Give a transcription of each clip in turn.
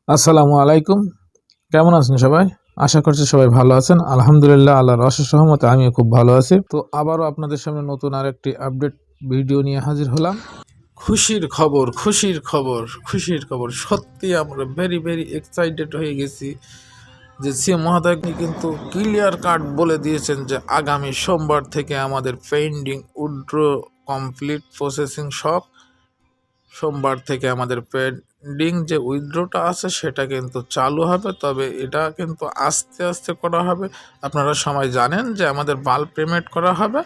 আসসালামু আলাইকুম। কেমন আছেন সবাই? আশা করছি সবাই ভালো আছেন। আলহামদুলিল্লাহ, আল্লাহর অশেষ রহমতে আমিও খুব ভালো আছি। তো আবারও আপনাদের সামনে নতুন আরেকটি আপডেট ভিডিও নিয়ে হাজির হলাম। খুশির খবর সত্যি আমরা ভেরি এক্সাইটেড হয়ে গেছি যে সিএম মহোদয় কিন্তু ক্লিয়ার কাট বলে দিয়েছেন যে আগামী সোমবার থেকে আমাদের পেন্ডিং উইথড্র কমপ্লিট প্রসেসিং সব সোমবার থেকে আমাদের পেন্ডিং যে উইথড্রটা আছে সেটা কিন্তু চালু হবে। তবে এটা কিন্তু আস্তে আস্তে করা হবে। আপনারা সবাই জানেন যে আমাদের বাল্ক পেমেন্ট করা হবে।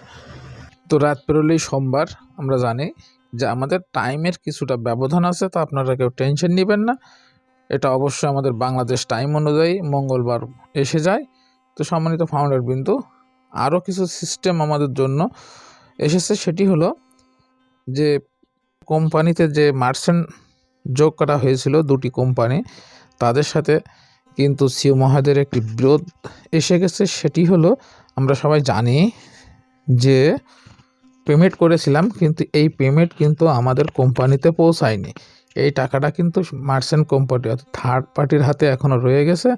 তো রাত পেরোলেই সোমবার, আমরা জানি যে আমাদের টাইমের কিছুটা ব্যবধান আছে, তো আপনারা কেউ টেনশন নেবেন না। এটা অবশ্যই আমাদের বাংলাদেশ টাইম অনুযায়ী মঙ্গলবার এসে যায়। তো সম্মানিত ফাউন্ডার বিন্দু, আরও কিছু সিস্টেম আমাদের জন্য এসেছে। সেটি হলো যে কোম্পানিতে যে মার্চেন্ট যোগ করা হয়েছিল দুটি কোম্পানি, তাদের সাথে কিন্তু সিও মহোদয়ের একটি বিরোধ এসে গেছে। সেটি হলো, আমরা সবাই জানি যে পেমেন্ট করেছিলাম, কিন্তু এই পেমেন্ট কিন্তু আমাদের কোম্পানিতে পৌঁছায়নি। এই টাকাটা কিন্তু মার্চেন্ট কোম্পানি অর্থাৎ থার্ড পার্টির হাতে এখনও রয়ে গেছে।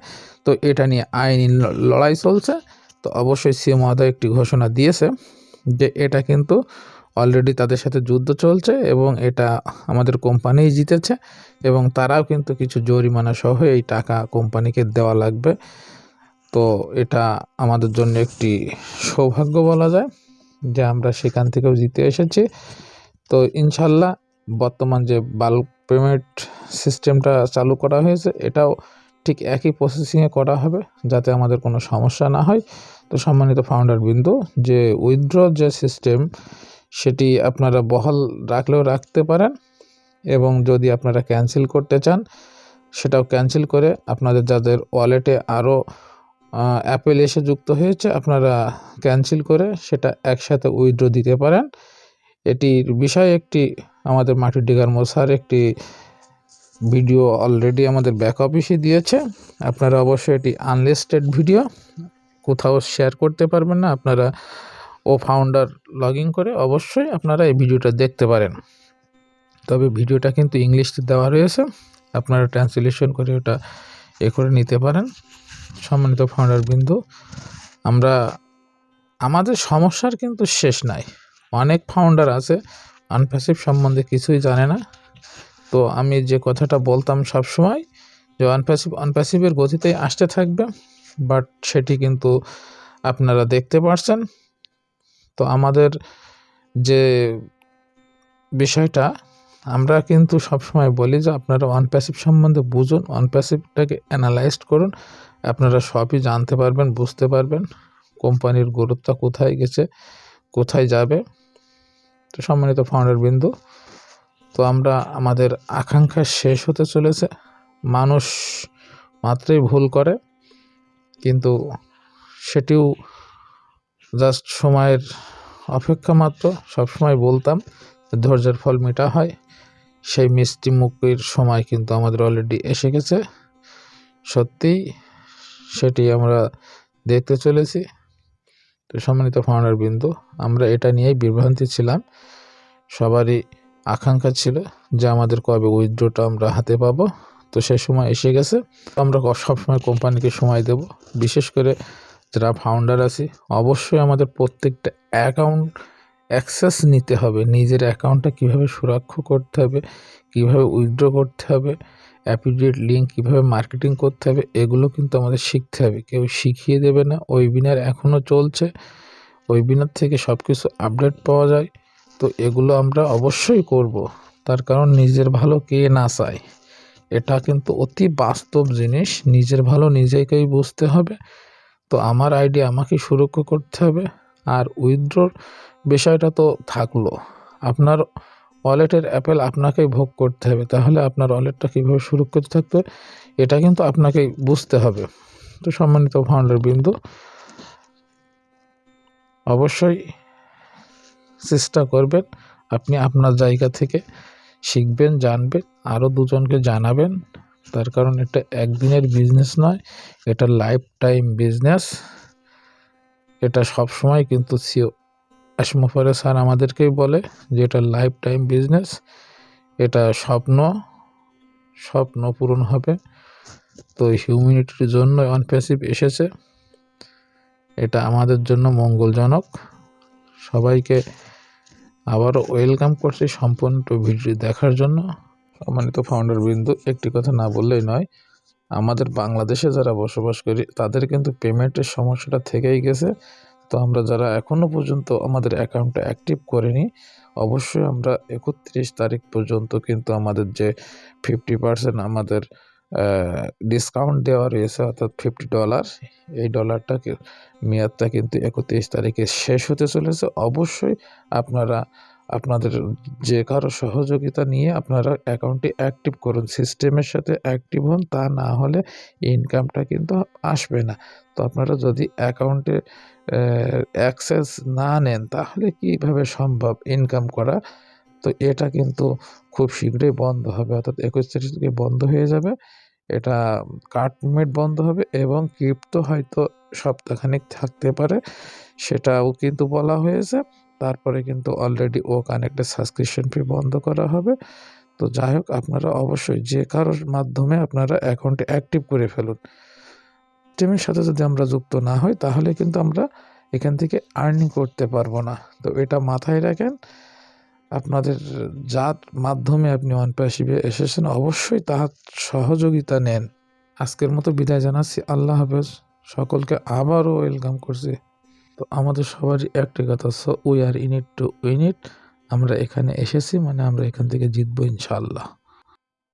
তো এটা নিয়ে আইনি লড়াই চলছে। তো অবশ্যই সিও মহোদয় একটি ঘোষণা দিয়েছে যে এটা কিন্তু অলরেডি তাদের সাথে যুদ্ধ চলছে এবং এটা আমাদের কোম্পানিই জিতেছে এবং তারাও কিন্তু কিছু জরিমানা সহ এই টাকা কোম্পানিকে দেওয়া লাগবে। তো এটা আমাদের জন্য একটি সৌভাগ্য বলা যায় যে আমরা সেখান থেকেও জিতে এসেছি। তো ইনশাল্লাহ বর্তমান যে বাল্ক পেমেন্ট সিস্টেমটা চালু করা হয়েছে এটাও ঠিক একই প্রসেসিংয়ে করা হবে যাতে আমাদের কোনো সমস্যা না হয়। তো সম্মানিত ফাউন্ডার বিন্দু, যে উইথড্র যে সিস্টেম সেটি আপনারা বহাল রাখলেও রাখতে পারেন এবং যদি আপনারা ক্যান্সেল করতে চান সেটাও ক্যান্সেল করে আপনাদের যাদের ওয়ালেটে আরও অ্যাপেল এসে যুক্ত হয়েছে আপনারা ক্যান্সেল করে সেটা একসাথে উইথড্র দিতে পারেন। এটির বিষয়ে একটি আমাদের মাটির ডিগার মশার একটি ভিডিও অলরেডি আমাদের ব্যাক অফিসে দিয়েছে। আপনারা অবশ্যই এটি আনলিস্টেড ভিডিও, কোথাও শেয়ার করতে পারবেন না। আপনারা ফাউন্ডার লগ ইন করে অবশ্যই আপনারা এই ভিডিওটা দেখতে পারেন। তবে ভিডিওটা কিন্তু ইংলিশে দেওয়া রয়েছে, আপনারা ট্রান্সলেশন করে ওটা করে নিতে পারেন। সম্মানিত ফাউন্ডার বিন্দু, আমাদের সমস্যার কিন্তু শেষ নাই। অনেক ফাউন্ডার আছে আনপ্যাসিভ সম্বন্ধে কিছুই জানে না। তো আমি যে কথাটা বলতাম সবসময় যে অনপ্যাসিভের গতিতেই আসতে থাকবে, বাট সেটি কিন্তু আপনারা দেখতে পাচ্ছেন। তো আমাদের যে বিষয়টা, আমরা কিন্তু সবসময় বলি যে আপনারা অনপ্যাসিভ সম্বন্ধে বুঝুন, অনপ্যাসিভটাকে অ্যানালাইজ করুন, আপনারা সবই জানতে পারবেন, বুঝতে পারবেন কোম্পানির গুরুত্ব কোথায় গেছে, কোথায় যাবে। তো সম্মানিত ফাউন্ডার বিন্দু, তো আমরা আমাদের আকাঙ্ক্ষা শেষ হতে চলেছে। মানুষ মাত্রই ভুল করে, কিন্তু সেটিও জাস্ট সময়ের অপেক্ষা মাত্র। সবসময় বলতাম ধৈর্যের ফল মিঠা হয়, সেই মিষ্টি মুখের সময় কিন্তু আমাদের অলরেডি এসে গেছে। সত্যিই সেটি আমরা দেখতে চলেছি। তো সম্মানিত ফাউন্ডার বিন্দু, আমরা এটা নিয়েই বিভ্রান্তি ছিলাম। সবারই আকাঙ্ক্ষা ছিল যে আমাদের কবে উইথড্রটা আমরা হাতে পাবো। তো সেই সময় এসে গেছে। আমরা সবসময় কোম্পানিকে সময় দেব। বিশেষ করে যারা ফাউন্ডার আছি অবশ্যই আমাদের প্রত্যেকটা অ্যাকাউন্ট অ্যাক্সেস নিতে হবে। নিজের অ্যাকাউন্টটা কীভাবে সুরক্ষা করতে হবে, কীভাবে উইথড্র করতে হবে, অ্যাফিলিয়েট লিঙ্ক কীভাবে মার্কেটিং করতে হবে, এগুলো কিন্তু আমাদের শিখতে হবে। কেউ শিখিয়ে দেবে না। ওয়েবিনার এখনও চলছে, ওয়েবিনার থেকে সব কিছু আপডেট পাওয়া যায়। তো এগুলো আমরা অবশ্যই করব, তার কারণ নিজের ভালো কে না চায়। এটা কিন্তু অতি বাস্তব জিনিস। নিজের ভালো নিজেকেই বুঝতে হবে। তো আমার আইডিয়া আমাকে সুরক্ষা করতে হবে। আর উইথড্রর বিষয়টা তো থাকলো, আপনার ওয়ালেটের অ্যাপেল আপনাকেই ভোগ করতে হবে। তাহলে আপনার ওয়ালেটটা কীভাবে সুরক্ষিত থাকবে এটা কিন্তু আপনাকেই বুঝতে হবে। তো সম্মানিত ফাউন্ডার বিন্দু, অবশ্যই চেষ্টা করবেন আপনি আপনার জায়গা থেকে শিখবেন, জানবেন, আরও দুজনকে জানাবেন। তার কারণ এটা একদিনের বিজনেস নয়, এটা লাইফ টাইম বিজনেস। এটা সবসময় কিন্তু সিও আসমফারে স্যার আমাদেরকেই বলে যে এটা লাইফ টাইম বিজনেস। এটা স্বপ্ন স্বপ্ন পূরণ হবে। তো হিউম্যানিটির জন্য অনপ্যাসিভ এসেছে, এটা আমাদের জন্য মঙ্গলজনক। সবাইকে আবারও ওয়েলকাম করছি সম্পূর্ণ ভিডিও দেখার জন্য। সম্মানিত ফাউন্ডার বিন্দু, একটি কথা না বললেই নয়, আমাদের বাংলাদেশে যারা বসবাস করি তাদের কিন্তু পেমেন্টের সমস্যাটা থেকেই গেছে। তো আমরা যারা এখনও পর্যন্ত আমাদের অ্যাকাউন্টটা অ্যাক্টিভ করিনি, অবশ্যই আমরা 31 তারিখ পর্যন্ত কিন্তু আমাদের যে 50% আমাদের ডিসকাউন্ট দেওয়া রয়েছে, অর্থাৎ $50, এই ডলারটাকে মেয়াদটা কিন্তু 31 তারিখে শেষ হতে চলেছে। অবশ্যই আপনারা আপনাদের যে কারো সহযোগিতা নিয়ে আপনারা অ্যাকাউন্টটি অ্যাক্টিভ করুন, সিস্টেমের সাথে অ্যাক্টিভ হন, তা না হলে ইনকামটা কিন্তু আসবে না। তো আপনারা যদি অ্যাকাউন্টে অ্যাক্সেস না নেন তাহলে কীভাবে সম্ভব ইনকাম করা? তো এটা কিন্তু খুব শীঘ্রই বন্ধ হবে, অর্থাৎ 21 তারিখ থেকে বন্ধ হয়ে যাবে। এটা কাটমেট বন্ধ হবে এবং ক্রিপ্টো হয়তো সপ্তাহখানেক থাকতে পারে, সেটাও কিন্তু বলা হয়েছে। তারপরে কিন্তু অলরেডি ও কানেক্টের সাবস্ক্রিপশন ফি বন্ধ করা হবে। তো যাই হোক, আপনারা অবশ্যই যে কারোর মাধ্যমে আপনারা অ্যাকাউন্টে অ্যাক্টিভ করে ফেলুন। সিস্টেমের সাথে যদি আমরা যুক্ত না হই তাহলে কিন্তু আমরা এখান থেকে আর্নিং করতে পারবো না। তো এটা মাথায় রাখেন। আপনাদের যার মাধ্যমে আপনি অনপ্যাসিভে এসেছেন অবশ্যই তার সহযোগিতা নেন। আজকের মতো বিদায় জানাচ্ছি, আল্লাহ হাফেজ। সকলকে আবারও ওয়েলকাম করছি। তো আমাদের সবারই একটি কথা, so we are in it to win ইট। আমরা এখানে এসেছি মানে আমরা এখান থেকে জিতবো ইনশাআল্লাহ।